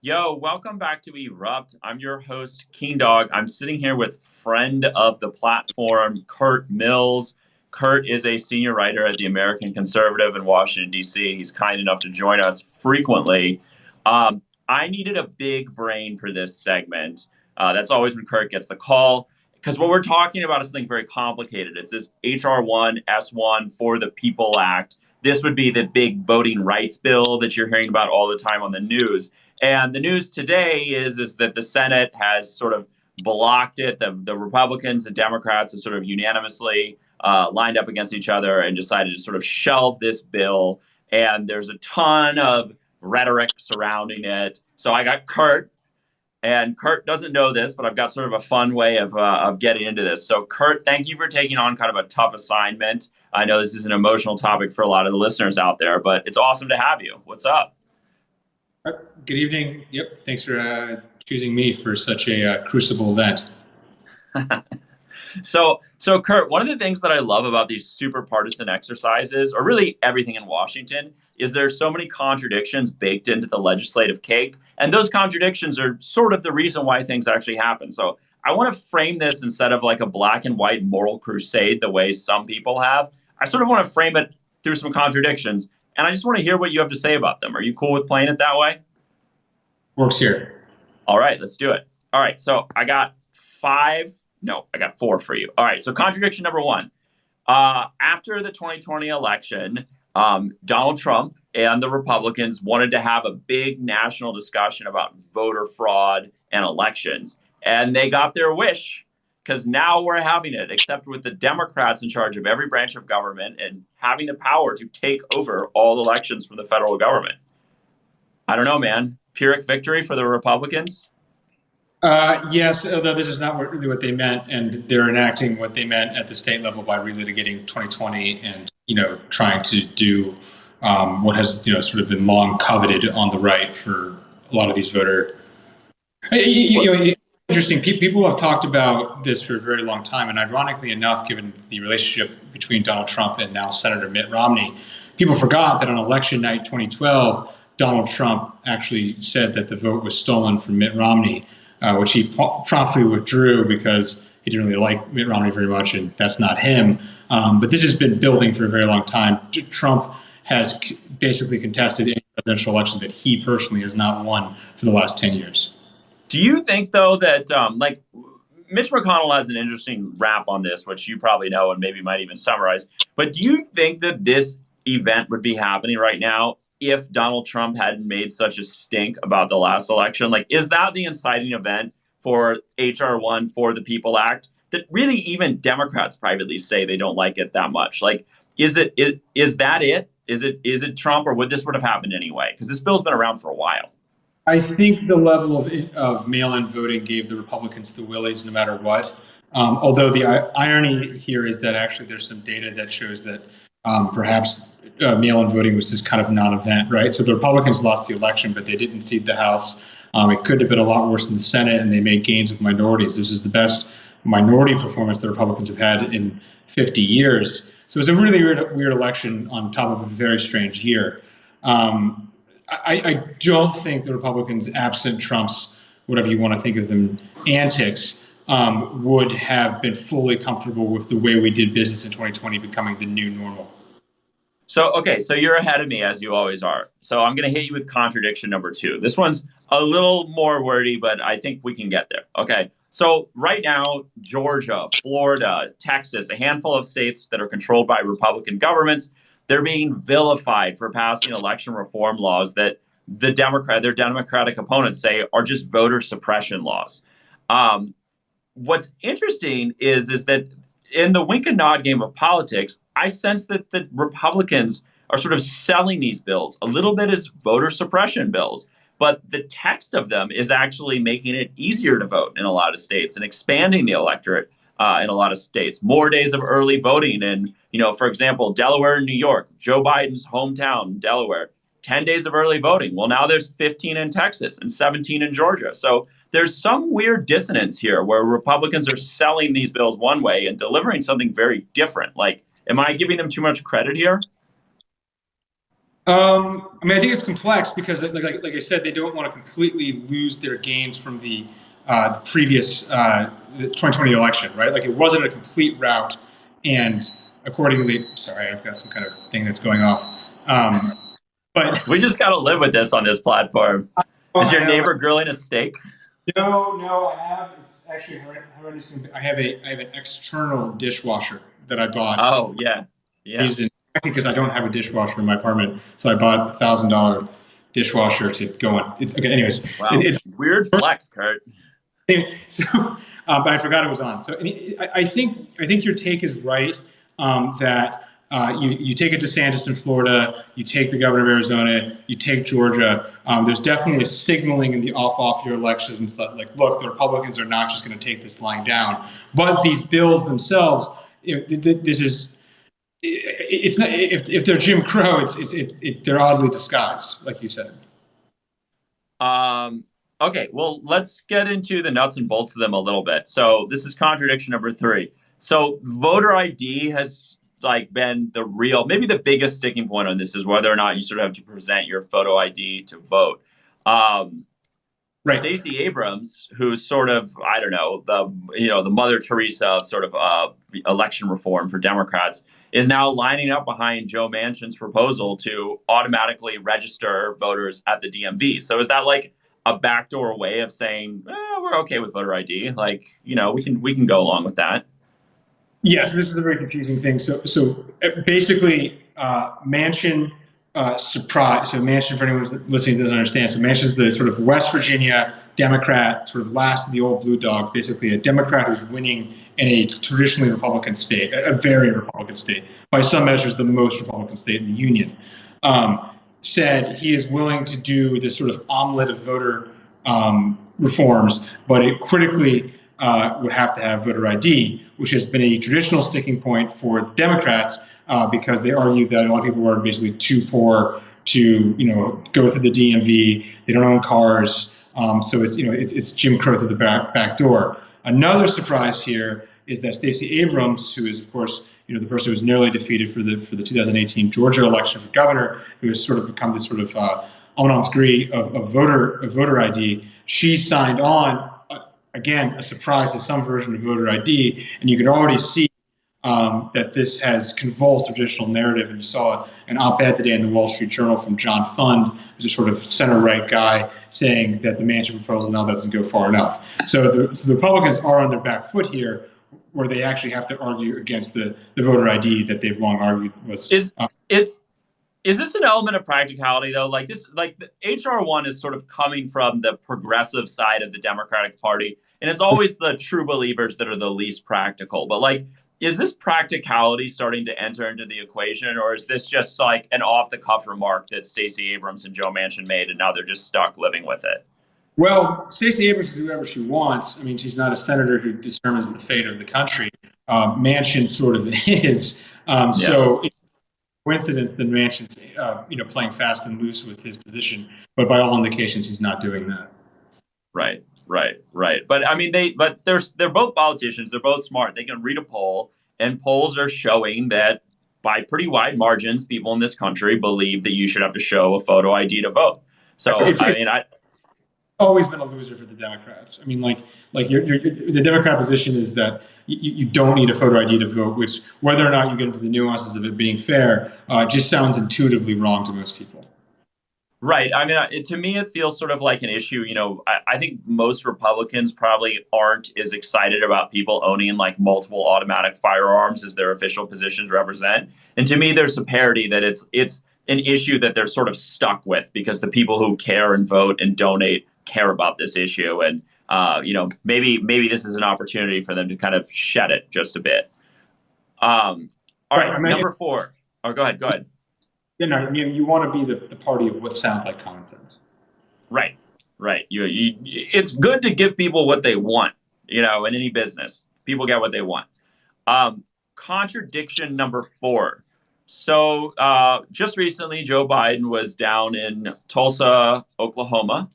Yo, welcome back to Erupt. I'm your host, Keendawg. I'm sitting here with friend of the platform, Kurt Mills. Kurt is a senior writer at the American Conservative in Washington, D.C. He's kind enough to join us frequently. I needed a big brain for this segment. That's always when Kurt gets the call. Because what we're talking about is something very complicated. It's this HR-1, S1 for the People Act. This would be the big voting rights bill that you're hearing about all the time on the news. And the news today is that the Senate has sort of blocked it. The Republicans and Democrats have sort of unanimously lined up against each other and decided to sort of shelve this bill. And there's a ton of rhetoric surrounding it. So I got Kurt, and Kurt doesn't know this, but I've got sort of a fun way of getting into this. So, Kurt, thank you for taking on kind of a tough assignment. I know this is an emotional topic for a lot of the listeners out there, but it's awesome to have you. What's up? Uh, Good evening. Yep. Thanks for choosing me for such a crucible event. So Kurt, one of the things that I love about these super partisan exercises, or really everything in Washington, is there's so many contradictions baked into the legislative cake, and those contradictions are sort of the reason why things actually happen. So I want to frame this instead of like a black and white moral crusade the way some people have. I sort of want to frame it through some contradictions, and I just want to hear what you have to say about them. Are you cool with playing it that way? Works here. All right, let's do it. All right, so I got five. No, I got four for you. All right, so contradiction number one. After the 2020 election, Donald Trump and the Republicans wanted to have a big national discussion about voter fraud and elections. And they got their wish because now we're having it, except with the Democrats in charge of every branch of government and having the power to take over all elections from the federal government. I don't know, man. Pyrrhic victory for the Republicans? Yes, although this is not really what they meant, and they're enacting what they meant at the state level by relitigating 2020 and trying to do what has sort of been long coveted on the right for a lot of these voter. What? Interesting. People have talked about this for a very long time, and ironically enough, given the relationship between Donald Trump and now Senator Mitt Romney, people forgot that on election night 2012, Donald Trump actually said that the vote was stolen from Mitt Romney, which he promptly withdrew because he didn't really like Mitt Romney very much, and that's not him. But this has been building for a very long time. Trump has basically contested any presidential election that he personally has not won for the last 10 years. Do you think though that like Mitch McConnell has an interesting rap on this, which you probably know and maybe might even summarize. But do you think that this event would be happening right now if Donald Trump hadn't made such a stink about the last election? Like, is that the inciting event for HR-1 for the People Act that really even Democrats privately say they don't like it that much? Like, is that it? Is it Trump, or would have happened anyway? Because this bill's been around for a while. I think the level of mail-in voting gave the Republicans the willies no matter what. Although the irony here is that actually there's some data that shows that perhaps mail-in voting was just kind of a non-event, right? So the Republicans lost the election, but they didn't cede the House. It could have been a lot worse in the Senate, and they made gains with minorities. This is the best minority performance the Republicans have had in 50 years. So it was a really weird election on top of a very strange year. I don't think the Republicans, absent Trump's, whatever you want to think of them, antics, would have been fully comfortable with the way we did business in 2020 becoming the new normal. So, okay, so you're ahead of me as you always are. So I'm going to hit you with contradiction number two. This one's a little more wordy, but I think we can get there. Okay. So right now, Georgia, Florida, Texas, a handful of states that are controlled by Republican governments, they're being vilified for passing election reform laws that their Democratic opponents say are just voter suppression laws. Um, what's interesting is that in the wink and nod game of politics, I sense that the Republicans are sort of selling these bills a little bit as voter suppression bills. But the text of them is actually making it easier to vote in a lot of states and expanding the electorate in a lot of states. More days of early voting. And, for example, Delaware and New York, Joe Biden's hometown, Delaware, 10 days of early voting. Well, now there's 15 in Texas and 17 in Georgia. So there's some weird dissonance here where Republicans are selling these bills one way and delivering something very different. Like, am I giving them too much credit here? I mean, I think it's complex because, like I said, they don't want to completely lose their gains from the previous the 2020 election, right? Like it wasn't a complete rout, and accordingly, sorry, I've got some kind of thing that's going off. But We just got to live with this on this platform. oh, Is I your know. neighbor grilling a steak? No, I have. It's actually horrendous. I have an external dishwasher that I bought. Oh, yeah. Yeah. Reason because I don't have a dishwasher in my apartment, so I bought $1,000 dishwasher to go on. It's okay. Anyways, Wow. it's Weird flex, Kurt. so, but I forgot it was on. So I think your take is right that you take it to DeSantis in Florida, you take the governor of Arizona, you take Georgia. There's definitely a signaling in the off year elections and stuff like, look, the Republicans are not just going to take this lying down, but these bills themselves. This is it's not if they're Jim Crow, they're oddly disguised, like you said. Um, okay, well, let's get into the nuts and bolts of them a little bit. So this is contradiction number three. So voter ID has like been the real, maybe the biggest sticking point on this is whether or not you sort of have to present your photo ID to vote. Um, Right. Stacey Abrams, who's sort of, I don't know, the Mother Teresa of sort of election reform for Democrats, is now lining up behind Joe Manchin's proposal to automatically register voters at the DMV. So is that like a backdoor way of saying we're okay with voter ID? Like, we can go along with that. Yes, this is a very confusing thing. Basically, Manchin surprise. So Manchin, for anyone who's listening, doesn't understand. So Manchin's the sort of West Virginia Democrat, sort of last of the old blue dogs. Basically, a Democrat who's winning in a traditionally Republican state, a very Republican state, by some measures, the most Republican state in the union. Said he is willing to do this sort of omelet of voter reforms, but it critically would have to have voter ID, which has been a traditional sticking point for the Democrats because they argue that a lot of people are basically too poor to, go through the DMV. They don't own cars, so it's Jim Crow through the back door. Another surprise here is that Stacey Abrams, who is of course the person who was narrowly defeated for the 2018 Georgia election for governor, who has sort of become this sort of en of voter ID. She signed on again, a surprise to some version of voter ID. And you can already see that this has convulsed the traditional narrative. And you saw an op-ed today in the Wall Street Journal from John Fund, who's a sort of center-right guy, saying that the Manchin proposal now doesn't go far enough. So the Republicans are on their back foot here, where they actually have to argue against the voter ID that they've long argued was. Is this an element of practicality though? Like the HR-1 is sort of coming from the progressive side of the Democratic Party, and it's always the true believers that are the least practical. But like, is this practicality starting to enter into the equation, or is this just like an off-the-cuff remark that Stacey Abrams and Joe Manchin made, and now they're just stuck living with it? Well, Stacey Abrams can do whatever she wants. I mean, she's not a senator who determines the fate of the country. Manchin sort of is. Yeah. So it's a coincidence that Manchin's, playing fast and loose with his position. But by all indications, he's not doing that. Right, right. But I mean, they're both politicians. They're both smart. They can read a poll, and polls are showing that by pretty wide margins, people in this country believe that you should have to show a photo ID to vote. So It's, I it's mean, I always been a loser for the Democrats. I mean, the Democrat position is that you don't need a photo ID to vote, which, whether or not you get into the nuances of it being fair, just sounds intuitively wrong to most people. right. I mean, to me, it feels sort of like an issue. I think most Republicans probably aren't as excited about people owning like multiple automatic firearms as their official positions represent. And to me, there's a parity that it's an issue that they're sort of stuck with because the people who care and vote and donate care about this issue. And maybe this is an opportunity for them to kind of shed it just a bit. All Right. I right, mean, number four. Oh, go ahead. Go ahead. you want to be the party of what sounds like common sense. Right, right. It's good to give people what they want. In any business, people get what they want. Um, Contradiction number four. So just recently, Joe Biden was down in Tulsa, Oklahoma.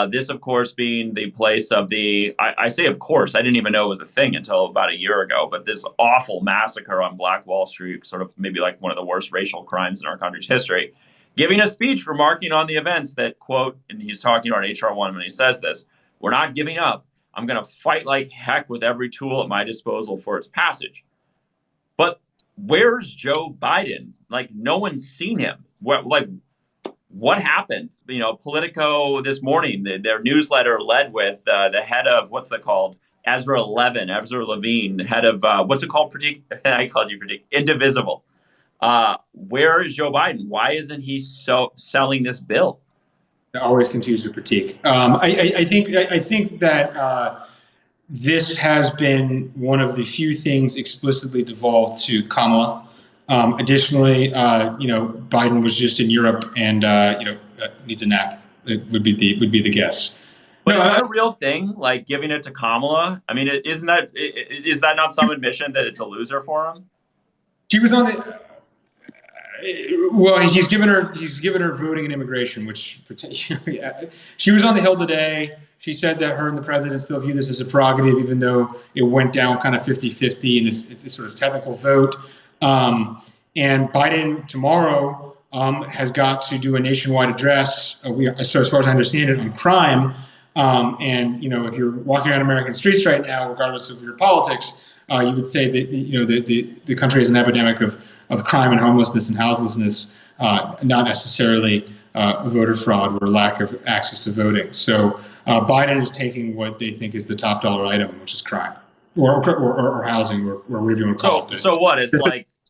This, of course, being the place of I say, of course, I didn't even know it was a thing until about a year ago, but this awful massacre on Black Wall Street, sort of maybe like one of the worst racial crimes in our country's history. giving a speech remarking on the events that, quote, and he's talking about HR-1 when he says this, we're not giving up. I'm going to fight like heck with every tool at my disposal for its passage. But where's Joe Biden? Like, no one's seen him. What happened? Politico this morning, their newsletter led with the head of, what's that called? Ezra Levine, head of, what's it called? I called you Indivisible. Where is Joe Biden? Why isn't he selling this bill? Always confused with critique. I think that this has been one of the few things explicitly devolved to Kamala. Additionally, Biden was just in Europe and needs a nap. It would be the guess. But No, is that a real thing? Like giving it to Kamala? I mean, is that not some admission that it's a loser for him? she was on the. Well, he's given her voting and immigration, which she was on the Hill today. She said that her and the president still view this as a prerogative, even though it went down kind of 50-50 and it's a sort of technical vote. And Biden tomorrow has got to do a nationwide address. So as far as I understand it, on crime. And if you're walking around American streets right now, regardless of your politics, you would say that the country has an epidemic of crime and homelessness and houselessness, not necessarily voter fraud or lack of access to voting. So Biden is taking what they think is the top dollar item, which is crime or housing or whatever you want to call it. So what? It's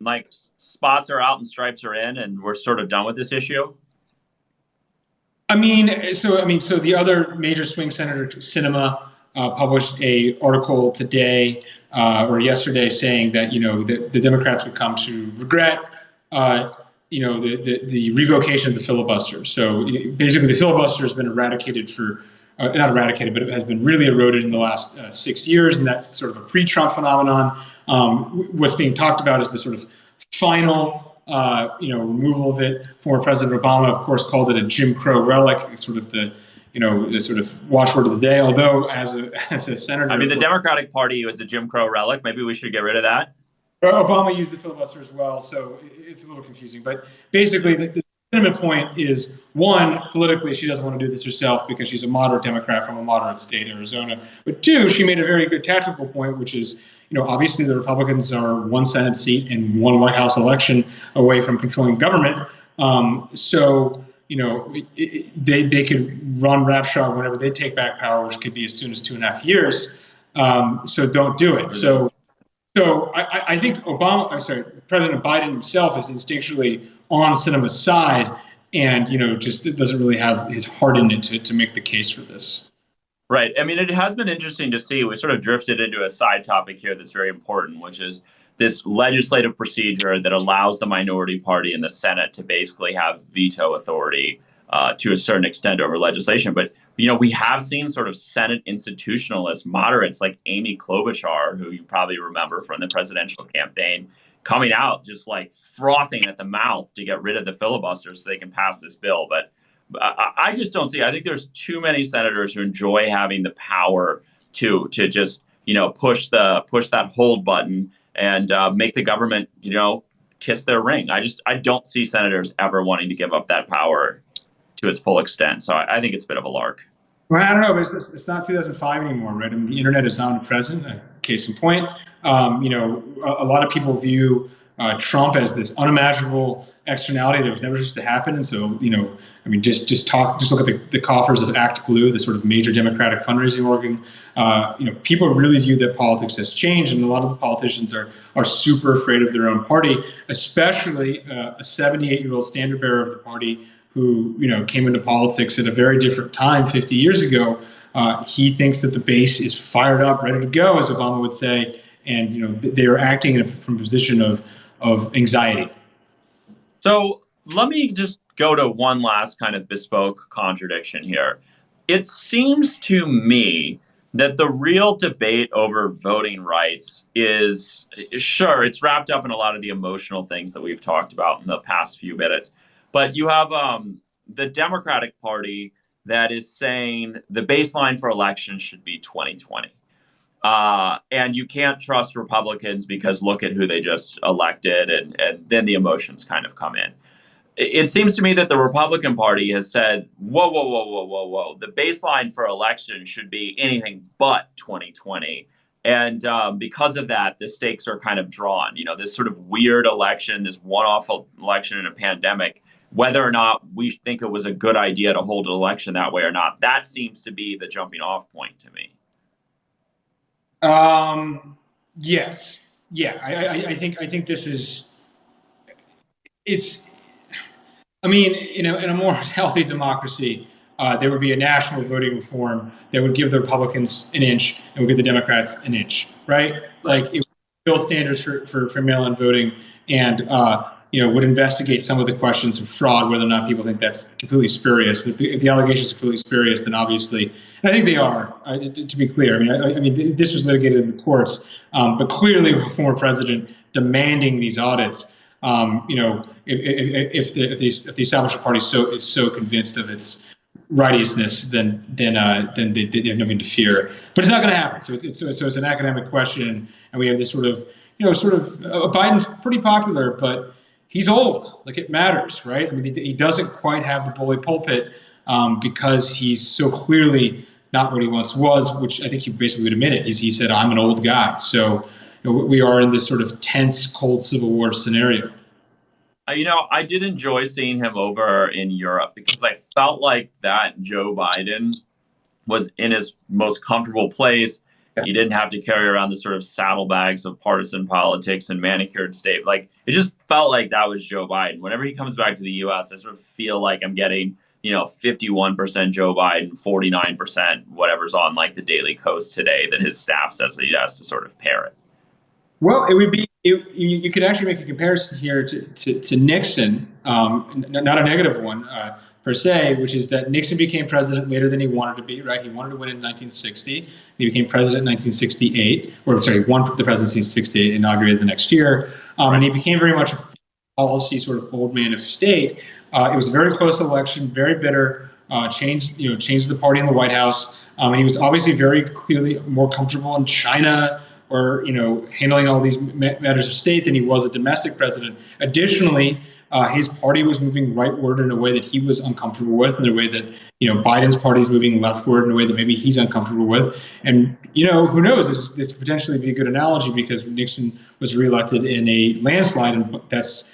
like spots are out and stripes are in, and we're sort of done with this issue. So the other major swing senator, Sinema, published a article today or yesterday saying that the Democrats would come to regret the revocation of the filibuster. So basically, the filibuster has been eradicated not eradicated, but it has been really eroded in the last 6 years, and that's sort of a pre-Trump phenomenon. What's being talked about is the sort of final removal of it. Former President Obama, of course, called it a Jim Crow relic. It's sort of the sort of watchword of the day. Although, as a senator, I mean, the Democratic Party was a Jim Crow relic. Maybe we should get rid of that. Obama used the filibuster as well, so it's a little confusing. But basically, the sentiment point is, one, politically, she doesn't want to do this herself because she's a moderate Democrat from a moderate state, Arizona. But two, she made a very good tactical point, which is, obviously the Republicans are one Senate seat and one White House election away from controlling government. So they could run roughshod whenever they take back power, which could be as soon as 2.5 years. So don't do it. So I think President Biden himself is instinctually on Sinema's side, and just doesn't really have his heart in it to make the case for this. Right. I mean, it has been interesting to see. We sort of drifted into a side topic here that's very important, which is this legislative procedure that allows the minority party in the Senate to basically have veto authority to a certain extent over legislation. But we have seen sort of Senate institutionalist moderates like Amy Klobuchar, who you probably remember from the presidential campaign, coming out just like frothing at the mouth to get rid of the filibuster so they can pass this bill. But I just don't see. I think there's too many senators who enjoy having the power to just push that hold button and make the government kiss their ring. I don't see senators ever wanting to give up that power to its full extent. So I think it's a bit of a lark. Well, I don't know, but it's not 2005 anymore, right? I mean, the internet is omnipresent. Case in point, a lot of people view Trump as this unimaginable externality that was never supposed to happen. And so, just look at the coffers of Act Blue, the sort of major Democratic fundraising organ. People really view that politics has changed, and a lot of the politicians are super afraid of their own party, especially a 78-year-old standard bearer of the party who came into politics at a very different time 50 years ago. He thinks that the base is fired up, ready to go, as Obama would say, and they are acting from a position of anxiety. So let me just go to one last kind of bespoke contradiction here. It seems to me that the real debate over voting rights is, sure, it's wrapped up in a lot of the emotional things that we've talked about in the past few minutes. But you have the Democratic Party that is saying the baseline for elections should be 2020. And you can't trust Republicans because look at who they just elected, and then the emotions kind of come in. it seems to me that the Republican Party has said, whoa, whoa, whoa, whoa, whoa, whoa. The baseline for elections should be anything but 2020. And because of that, the stakes are kind of drawn. You know, this sort of weird election, this one off election in a pandemic, whether or not we think it was a good idea to hold an election that way or not, that seems to be the jumping off point to me. Yes, yeah. I think this is it's. I mean, in a more healthy democracy, there would be a national voting reform that would give the Republicans an inch and would give the Democrats an inch, right? Right. Like it would build standards for mail-in voting and would investigate some of the questions of fraud, whether or not people think that's completely spurious. If the allegations are completely spurious, then obviously, and I think they are. To be clear, I mean, this was litigated in the courts, but clearly, a former president demanding these audits if the establishment party is so convinced of its righteousness, then they have nothing to fear. But it's not going to happen. So it's an academic question, and we have this Biden's pretty popular, but he's old. Like it matters, right? I mean, he doesn't quite have the bully pulpit because he's so clearly not what he once was, which I think he basically would admit it. He said, "I'm an old guy." So we are in this sort of tense, cold Civil War scenario. I did enjoy seeing him over in Europe because I felt like that Joe Biden was in his most comfortable place. Yeah. He didn't have to carry around the sort of saddlebags of partisan politics and manicured state. Like it just felt like that was Joe Biden. Whenever he comes back to the U.S., I sort of feel like I'm getting 51% Joe Biden, 49% whatever's on like the Daily Kos today that his staff says that he has to sort of parrot. Well, it would be you could actually make a comparison here to Nixon, not a negative one per se, which is that Nixon became president later than he wanted to be. Right, he wanted to win in 1960. He became president in 1968, or sorry, won the presidency in 68, inaugurated the next year, and he became very much a policy sort of old man of state. It was a very close election, very bitter. Changed the party in the White House, and he was obviously very clearly more comfortable in China or handling all these matters of state than he was a domestic president. Additionally, his party was moving rightward in a way that he was uncomfortable with, in a way that Biden's party is moving leftward in a way that maybe he's uncomfortable with. And who knows? This could potentially be a good analogy because Nixon was reelected in a landslide, and that's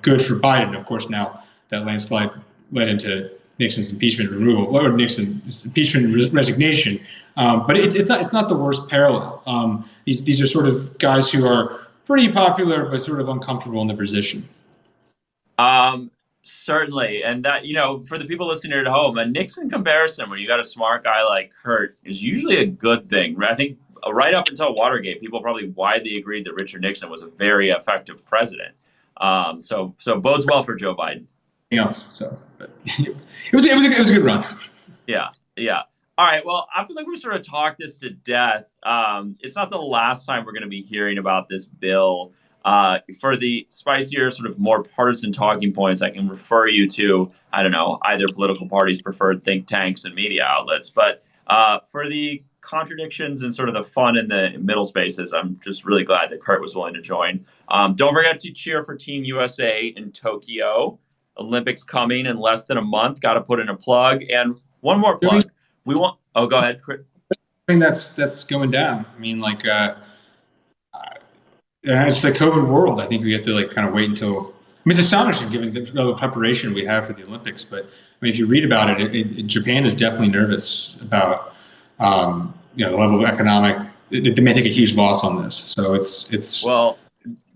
good for Biden. Of course, now that landslide led into Nixon's impeachment removal or Nixon's impeachment resignation. But it's not the worst parallel. These are sort of guys who are pretty popular but sort of uncomfortable in the position. Um, Certainly, and that for the people listening at home, a Nixon comparison when you got a smart guy like Kurt is usually a good thing. I think right up until Watergate, people probably widely agreed that Richard Nixon was a very effective president. So bodes well for Joe Biden. So it was a good run. Yeah, yeah. All right. Well, I feel like we sort of talked this to death. It's not the last time we're going to be hearing about this bill. For the spicier, sort of more partisan talking points, I can refer you to, I don't know, either political parties' preferred think tanks and media outlets. But for the contradictions and sort of the fun in the middle spaces, I'm just really glad that Kurt was willing to join. Don't forget to cheer for Team USA in Tokyo. Olympics coming in less than a month. Got to put in a plug. And one more plug. We want. Oh, go ahead, Chris. I think that's going down. I mean, like, it's the COVID world. I think we have to like kind of wait until. I mean, it's astonishing given the level of preparation we have for the Olympics. But I mean, if you read about it, Japan is definitely nervous about the level of economic. They may take a huge loss on this. So it's Well,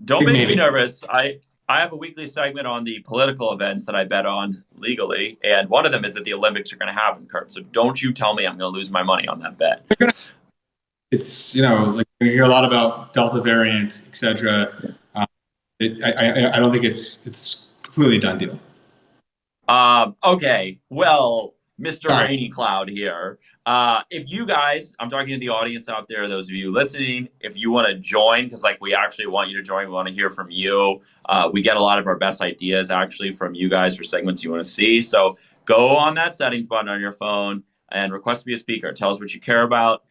don't make me maybe. nervous. I have a weekly segment on the political events that I bet on legally, and one of them is that the Olympics are going to happen, Kurt. So don't you tell me I'm going to lose my money on that bet. It's like we hear a lot about Delta variant, et cetera. I don't think it's completely done deal. Okay. Well, Mr. Sorry. Rainy Cloud here. If you guys, I'm talking to the audience out there, those of you listening, if you want to join, because like we actually want you to join, we want to hear from you. We get a lot of our best ideas actually from you guys for segments you want to see. So go on that settings button on your phone and request to be a speaker. Tell us what you care about.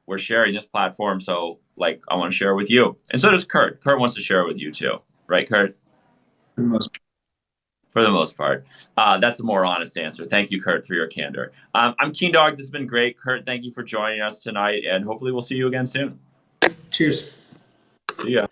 We're sharing this platform, so like I want to share it with you, and so does Kurt. Kurt wants to share it with you too, right, Kurt? For the most part. That's a more honest answer. Thank you, Kurt, for your candor. I'm Keendawg. This has been great. Kurt, thank you for joining us tonight, and hopefully we'll see you again soon. Cheers. See ya.